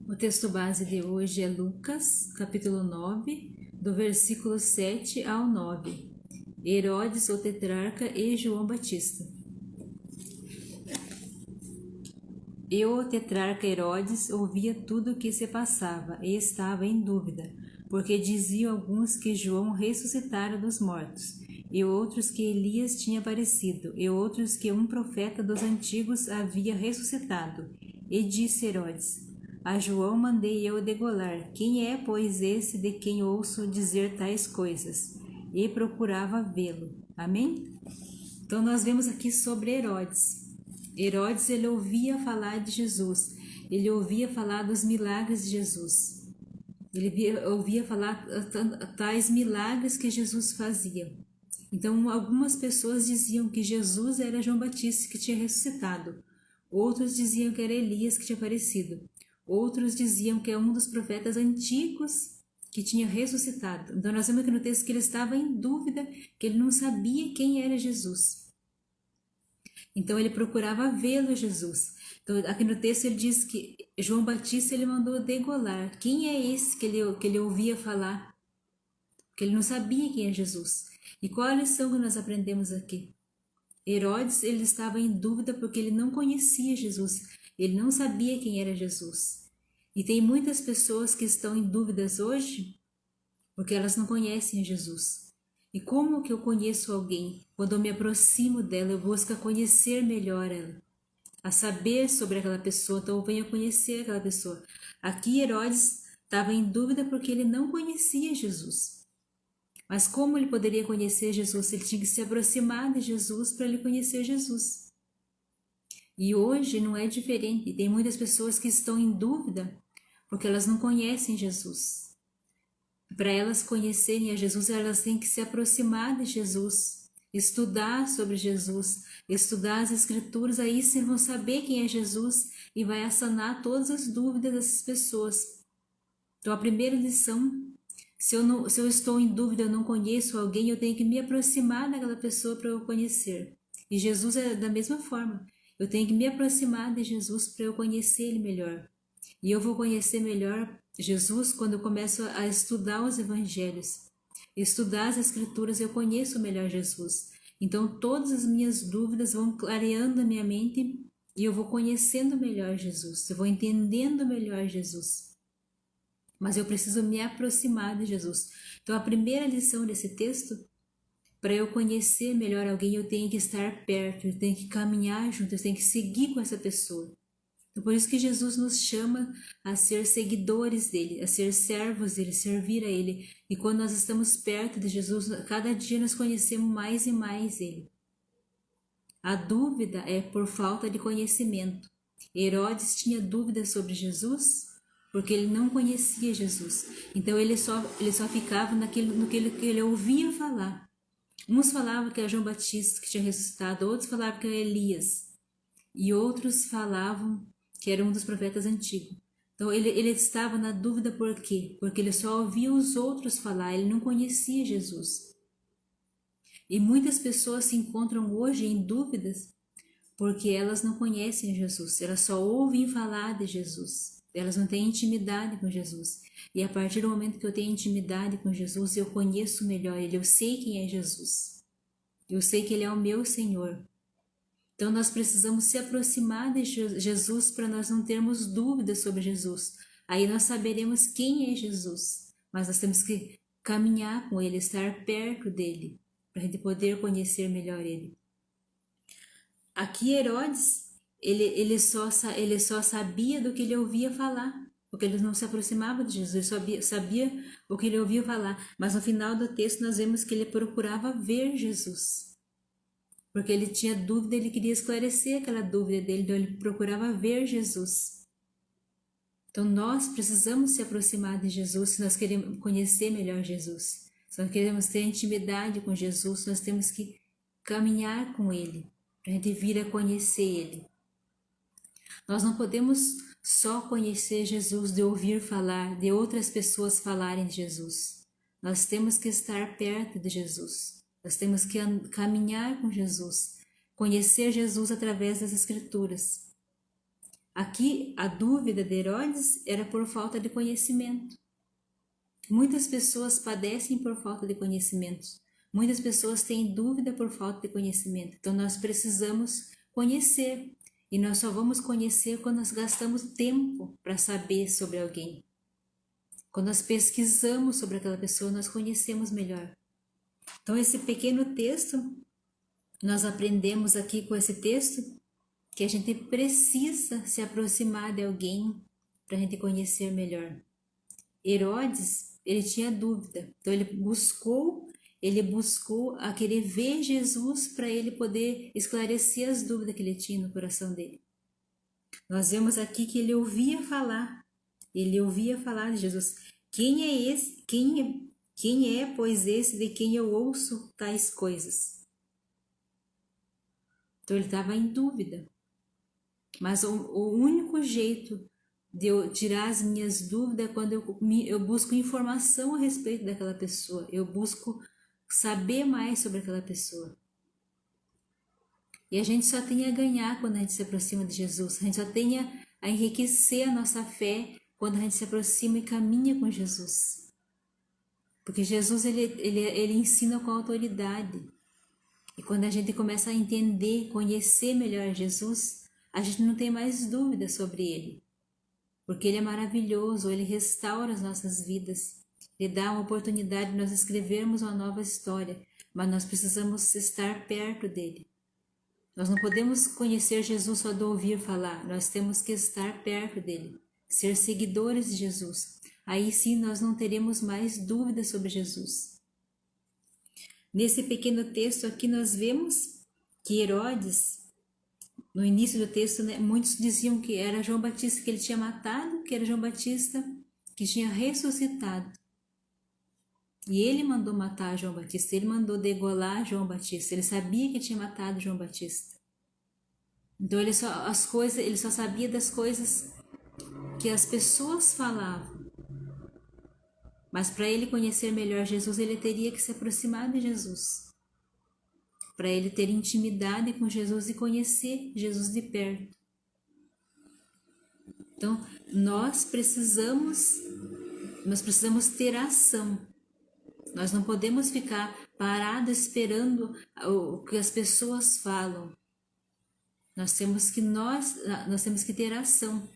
O texto base de hoje é Lucas, capítulo 9, do versículo 7 ao 9. Herodes, o tetrarca e João Batista. E o tetrarca Herodes ouvia tudo o que se passava e estava em dúvida, porque diziam alguns que João ressuscitara dos mortos, e outros que Elias tinha aparecido, e outros que um profeta dos antigos havia ressuscitado. E disse Herodes: A João mandei eu degolar. Quem é, pois, esse de quem ouço dizer tais coisas? E procurava vê-lo. Amém? Então nós vemos aqui sobre Herodes. Herodes, ele ouvia falar de Jesus. Ele ouvia falar dos milagres de Jesus. Ele ouvia falar tais milagres que Jesus fazia. Então algumas pessoas diziam que Jesus era João Batista que tinha ressuscitado. Outros diziam que era Elias que tinha aparecido. Outros diziam que é um dos profetas antigos que tinha ressuscitado. Então nós vemos aqui no texto que ele estava em dúvida, que ele não sabia quem era Jesus. Então ele procurava vê-lo, Jesus. Então aqui no texto ele diz que João Batista ele mandou degolar. Quem é esse que ele ouvia falar? Porque ele não sabia quem é Jesus. E qual a lição que nós aprendemos aqui? Herodes ele estava em dúvida porque ele não conhecia Jesus. Ele não sabia quem era Jesus. E tem muitas pessoas que estão em dúvidas hoje porque elas não conhecem Jesus. E como que eu conheço alguém? Quando eu me aproximo dela, eu busco conhecer melhor ela, a saber sobre aquela pessoa, então eu venho a conhecer aquela pessoa. Aqui Herodes estava em dúvida porque ele não conhecia Jesus. Mas como ele poderia conhecer Jesus? Ele tinha que se aproximar de Jesus para ele conhecer Jesus. E hoje não é diferente. Tem muitas pessoas que estão em dúvida porque elas não conhecem Jesus. Para elas conhecerem a Jesus, elas têm que se aproximar de Jesus, estudar sobre Jesus, estudar as Escrituras, aí sim vão saber quem é Jesus e vai sanar todas as dúvidas dessas pessoas. Então a primeira lição, se eu estou em dúvida, eu não conheço alguém, eu tenho que me aproximar daquela pessoa para eu conhecer. E Jesus é da mesma forma, eu tenho que me aproximar de Jesus para eu conhecer Ele melhor. E eu vou conhecer melhor Jesus quando eu começo a estudar os evangelhos, estudar as escrituras, eu conheço melhor Jesus. Então todas as minhas dúvidas vão clareando a minha mente e eu vou conhecendo melhor Jesus, eu vou entendendo melhor Jesus. Mas eu preciso me aproximar de Jesus. Então a primeira lição desse texto, para eu conhecer melhor alguém, eu tenho que estar perto, eu tenho que caminhar junto, eu tenho que seguir com essa pessoa. Então, por isso que Jesus nos chama a ser seguidores dele, a ser servos dele, servir a ele. E quando nós estamos perto de Jesus, cada dia nós conhecemos mais e mais ele. A dúvida é por falta de conhecimento. Herodes tinha dúvidas sobre Jesus porque ele não conhecia Jesus. Então ele só ficava no que ele ouvia falar. Uns falavam que era João Batista que tinha ressuscitado, outros falavam que era Elias. E outros falavam que era um dos profetas antigos. Então ele estava na dúvida por quê? Porque ele só ouvia os outros falar, ele não conhecia Jesus. E muitas pessoas se encontram hoje em dúvidas porque elas não conhecem Jesus, elas só ouvem falar de Jesus, elas não têm intimidade com Jesus. E a partir do momento que eu tenho intimidade com Jesus, eu conheço melhor ele, eu sei quem é Jesus, eu sei que ele é o meu Senhor. Então nós precisamos se aproximar de Jesus para nós não termos dúvidas sobre Jesus. Aí nós saberemos quem é Jesus, mas nós temos que caminhar com ele, estar perto dele, para a gente poder conhecer melhor ele. Aqui Herodes, ele só sabia do que ele ouvia falar, porque ele não se aproximava de Jesus, ele sabia o que ele ouvia falar. Mas no final do texto nós vemos que ele procurava ver Jesus. Porque ele tinha dúvida, ele queria esclarecer aquela dúvida dele, então ele procurava ver Jesus. Então nós precisamos se aproximar de Jesus se nós queremos conhecer melhor Jesus. Se nós queremos ter intimidade com Jesus, nós temos que caminhar com ele, para a gente vir a conhecer ele. Nós não podemos só conhecer Jesus de ouvir falar, de outras pessoas falarem de Jesus. Nós temos que estar perto de Jesus. Nós temos que caminhar com Jesus, conhecer Jesus através das Escrituras. Aqui, a dúvida de Herodes era por falta de conhecimento. Muitas pessoas padecem por falta de conhecimentos. Muitas pessoas têm dúvida por falta de conhecimento. Então, nós precisamos conhecer. E nós só vamos conhecer quando nós gastamos tempo para saber sobre alguém. Quando nós pesquisamos sobre aquela pessoa, nós conhecemos melhor. Então, esse pequeno texto, nós aprendemos aqui com esse texto que a gente precisa se aproximar de alguém para a gente conhecer melhor. Herodes, ele tinha dúvida, então ele buscou a querer ver Jesus para ele poder esclarecer as dúvidas que ele tinha no coração dele. Nós vemos aqui que ele ouvia falar de Jesus. Quem é esse? Quem é, pois, esse de quem eu ouço tais coisas? Então ele estava em dúvida. Mas o único jeito de eu tirar as minhas dúvidas é quando eu busco informação a respeito daquela pessoa. Eu busco saber mais sobre aquela pessoa. E a gente só tem a ganhar quando a gente se aproxima de Jesus. A gente só tem a enriquecer a nossa fé quando a gente se aproxima e caminha com Jesus. Porque Jesus, ele ensina com autoridade. E quando a gente começa a entender, conhecer melhor Jesus, a gente não tem mais dúvidas sobre ele. Porque ele é maravilhoso, ele restaura as nossas vidas. Ele dá uma oportunidade de nós escrevermos uma nova história, mas nós precisamos estar perto dele. Nós não podemos conhecer Jesus só de ouvir falar, nós temos que estar perto dele, ser seguidores de Jesus. Aí sim nós não teremos mais dúvidas sobre Jesus. Nesse pequeno texto aqui nós vemos que Herodes, no início do texto, né, muitos diziam que era João Batista que ele tinha matado, que era João Batista que tinha ressuscitado. E ele mandou matar João Batista, ele mandou degolar João Batista, ele sabia que tinha matado João Batista. Então ele só sabia das coisas que as pessoas falavam. Mas para ele conhecer melhor Jesus, ele teria que se aproximar de Jesus. Para ele ter intimidade com Jesus e conhecer Jesus de perto. Então, nós precisamos ter ação. Nós não podemos ficar parados esperando o que as pessoas falam. Nós temos que ter ação.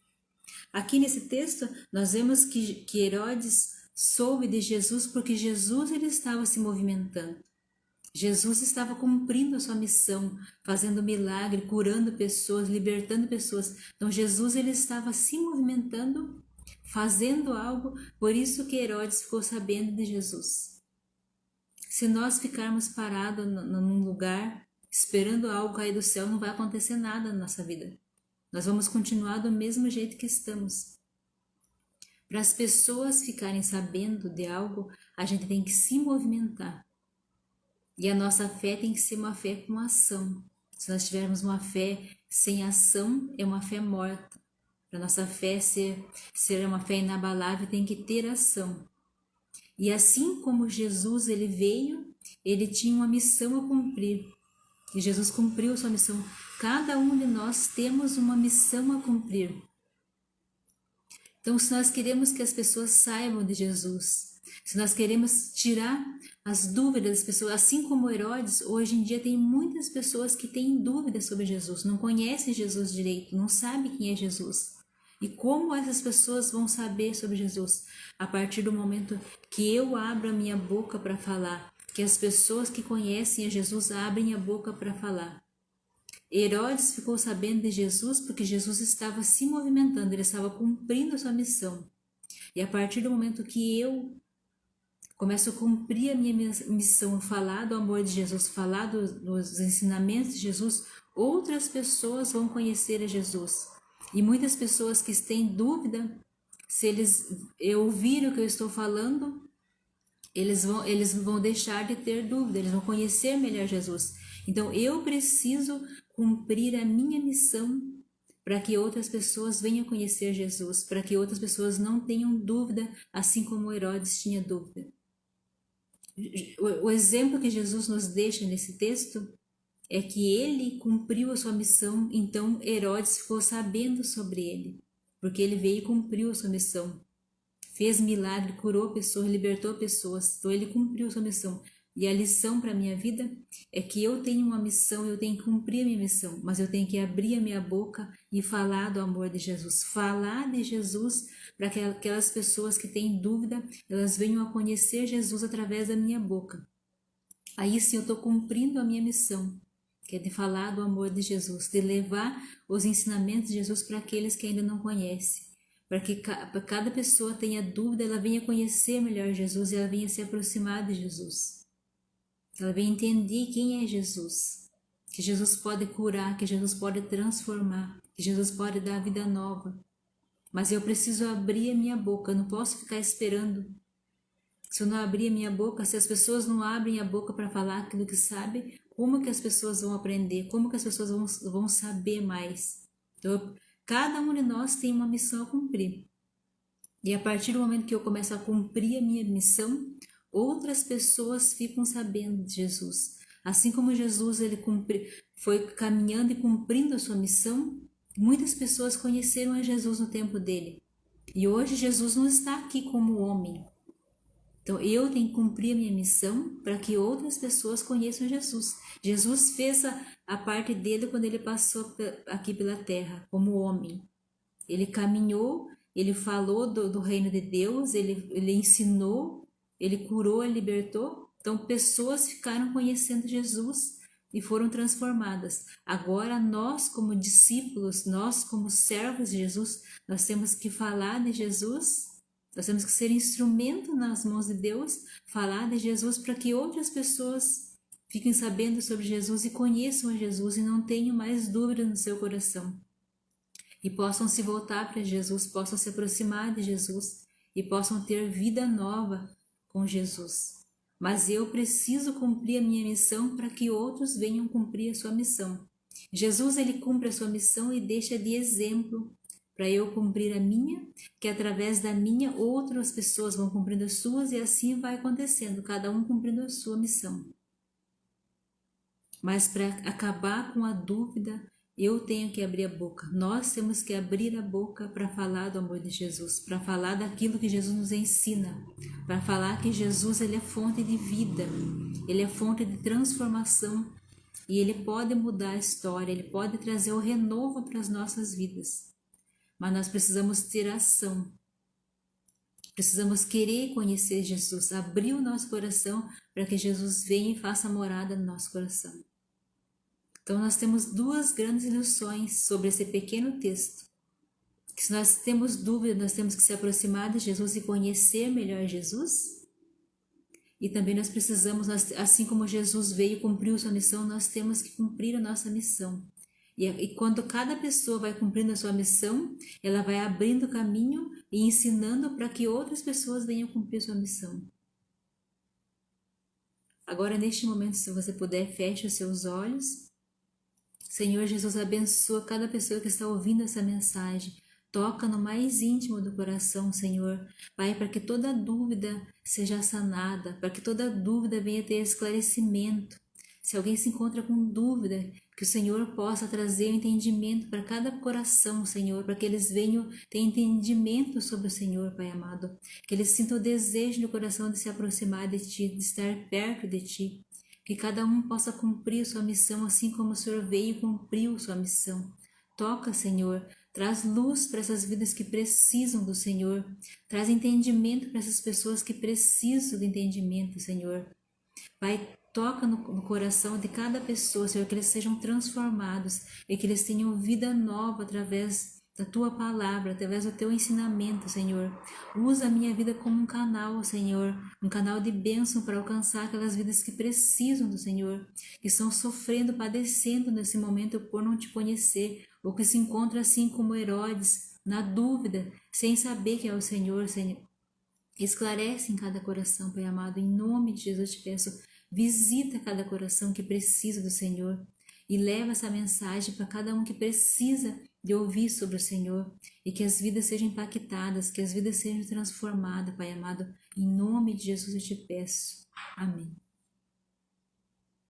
Aqui nesse texto, nós vemos que Herodes soube de Jesus porque Jesus ele estava se movimentando. Jesus estava cumprindo a sua missão, fazendo milagre, curando pessoas, libertando pessoas. Então Jesus ele estava se movimentando, fazendo algo, por isso que Herodes ficou sabendo de Jesus. Se nós ficarmos parados num lugar, esperando algo cair do céu, não vai acontecer nada na nossa vida. Nós vamos continuar do mesmo jeito que estamos. Para as pessoas ficarem sabendo de algo, a gente tem que se movimentar. E a nossa fé tem que ser uma fé com ação. Se nós tivermos uma fé sem ação, é uma fé morta. Para a nossa fé ser uma fé inabalável, tem que ter ação. E assim como Jesus ele veio, ele tinha uma missão a cumprir. E Jesus cumpriu sua missão. Cada um de nós temos uma missão a cumprir. Então, se nós queremos que as pessoas saibam de Jesus, se nós queremos tirar as dúvidas das pessoas, assim como Herodes, hoje em dia tem muitas pessoas que têm dúvidas sobre Jesus, não conhecem Jesus direito, não sabem quem é Jesus. E como essas pessoas vão saber sobre Jesus? A partir do momento que eu abro a minha boca para falar, que as pessoas que conhecem a Jesus abrem a boca para falar. Herodes ficou sabendo de Jesus porque Jesus estava se movimentando, ele estava cumprindo a sua missão. E a partir do momento que eu começo a cumprir a minha missão, falar do amor de Jesus, falar dos ensinamentos de Jesus, outras pessoas vão conhecer a Jesus. E muitas pessoas que têm dúvida, se eles ouvirem o que eu estou falando, eles vão deixar de ter dúvida, eles vão conhecer melhor Jesus. Então eu preciso cumprir a minha missão para que outras pessoas venham conhecer Jesus, para que outras pessoas não tenham dúvida, assim como Herodes tinha dúvida. O exemplo que Jesus nos deixa nesse texto é que ele cumpriu a sua missão, então Herodes ficou sabendo sobre ele, porque ele veio e cumpriu a sua missão. Fez milagre, curou pessoas, libertou pessoas, então ele cumpriu a sua missão. E a lição para a minha vida é que eu tenho uma missão, eu tenho que cumprir a minha missão, mas eu tenho que abrir a minha boca e falar do amor de Jesus, falar de Jesus para que aquelas pessoas que têm dúvida, elas venham a conhecer Jesus através da minha boca. Aí sim eu estou cumprindo a minha missão, que é de falar do amor de Jesus, de levar os ensinamentos de Jesus para aqueles que ainda não conhecem, para que cada pessoa tenha dúvida, ela venha conhecer melhor Jesus e ela venha se aproximar de Jesus. Ela venha entender quem é Jesus, que Jesus pode curar, que Jesus pode transformar, que Jesus pode dar vida nova. Mas eu preciso abrir a minha boca, eu não posso ficar esperando. Se eu não abrir a minha boca, se as pessoas não abrem a boca para falar aquilo que sabem, como que as pessoas vão aprender? Como que as pessoas vão saber mais? Então, cada um de nós tem uma missão a cumprir. E a partir do momento que eu começo a cumprir a minha missão, outras pessoas ficam sabendo de Jesus. Assim como Jesus ele foi caminhando e cumprindo a sua missão, muitas pessoas conheceram a Jesus no tempo dele. E hoje Jesus não está aqui como homem. Então eu tenho que cumprir a minha missão para que outras pessoas conheçam Jesus. Jesus fez a parte dele quando ele passou aqui pela terra, como homem. Ele caminhou, ele falou do reino de Deus, ele ensinou, ele curou, ele libertou. Então pessoas ficaram conhecendo Jesus e foram transformadas. Agora nós como discípulos, nós como servos de Jesus, nós temos que falar de Jesus, nós temos que ser instrumento nas mãos de Deus, falar de Jesus para que outras pessoas fiquem sabendo sobre Jesus e conheçam a Jesus e não tenham mais dúvida no seu coração. E possam se voltar para Jesus, possam se aproximar de Jesus e possam ter vida nova com Jesus. Mas eu preciso cumprir a minha missão para que outros venham cumprir a sua missão. Jesus ele cumpre a sua missão e deixa de exemplo para eu cumprir a minha, que através da minha outras pessoas vão cumprindo as suas e assim vai acontecendo, cada um cumprindo a sua missão. Mas para acabar com a dúvida, eu tenho que abrir a boca. Nós temos que abrir a boca para falar do amor de Jesus, para falar daquilo que Jesus nos ensina, para falar que Jesus ele é fonte de vida, ele é fonte de transformação e ele pode mudar a história, ele pode trazer o renovo para as nossas vidas. Mas nós precisamos ter ação. Precisamos querer conhecer Jesus, abrir o nosso coração para que Jesus venha e faça morada no nosso coração. Então nós temos duas grandes lições sobre esse pequeno texto. Que se nós temos dúvida, nós temos que se aproximar de Jesus e conhecer melhor Jesus. E também nós precisamos, assim como Jesus veio e cumpriu sua missão, nós temos que cumprir a nossa missão. E quando cada pessoa vai cumprindo a sua missão, ela vai abrindo caminho e ensinando para que outras pessoas venham cumprir sua missão. Agora, neste momento, se você puder, feche os seus olhos. Senhor Jesus, abençoa cada pessoa que está ouvindo essa mensagem. Toca no mais íntimo do coração, Senhor. Pai, para que toda dúvida seja sanada, para que toda dúvida venha ter esclarecimento. Se alguém se encontra com dúvida, que o Senhor possa trazer entendimento para cada coração, Senhor, para que eles venham ter entendimento sobre o Senhor, Pai amado. Que eles sintam o desejo no coração de se aproximar de Ti, de estar perto de Ti. Que cada um possa cumprir sua missão, assim como o Senhor veio e cumpriu sua missão. Toca, Senhor, traz luz para essas vidas que precisam do Senhor. Traz entendimento para essas pessoas que precisam de entendimento, Senhor. Pai, toca no coração de cada pessoa, Senhor, que eles sejam transformados e que eles tenham vida nova através da Tua palavra, através do Teu ensinamento, Senhor. Usa a minha vida como um canal, Senhor, um canal de bênção para alcançar aquelas vidas que precisam do Senhor, que estão sofrendo, padecendo nesse momento por não Te conhecer, ou que se encontram assim como Herodes, na dúvida, sem saber que é o Senhor, Senhor. Esclarece em cada coração, Pai amado, em nome de Jesus te peço, visita cada coração que precisa do Senhor e leva essa mensagem para cada um que precisa de ouvir sobre o Senhor e que as vidas sejam impactadas, que as vidas sejam transformadas, Pai amado, em nome de Jesus eu te peço. Amém.